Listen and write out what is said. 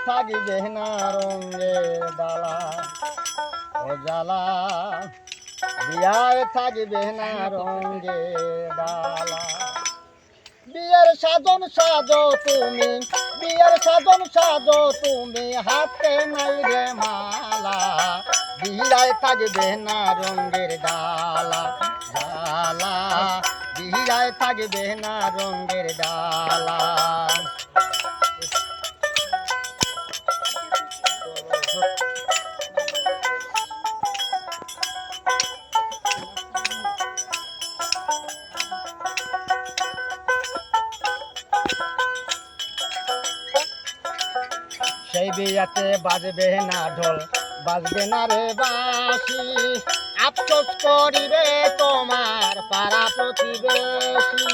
থাকিবে না রঙের ডালা ও জ্বালা বিয়ায় থাকিবে না রঙের ডালা বিয়ের সাজন সাজো তুমি বিয়ের সাজন সাজো তুমি হাতে নাই রে মালা বিয়ায় থাকবে না রঙের ডালা ডালা বিয়ায় থাকবে না রঙের ডালা সেই বিয়াতে বাজবে না ঢোল বাজবে না রে বাঁশি আফসোস করিবে তোমার পাড়া প্রতিবেশী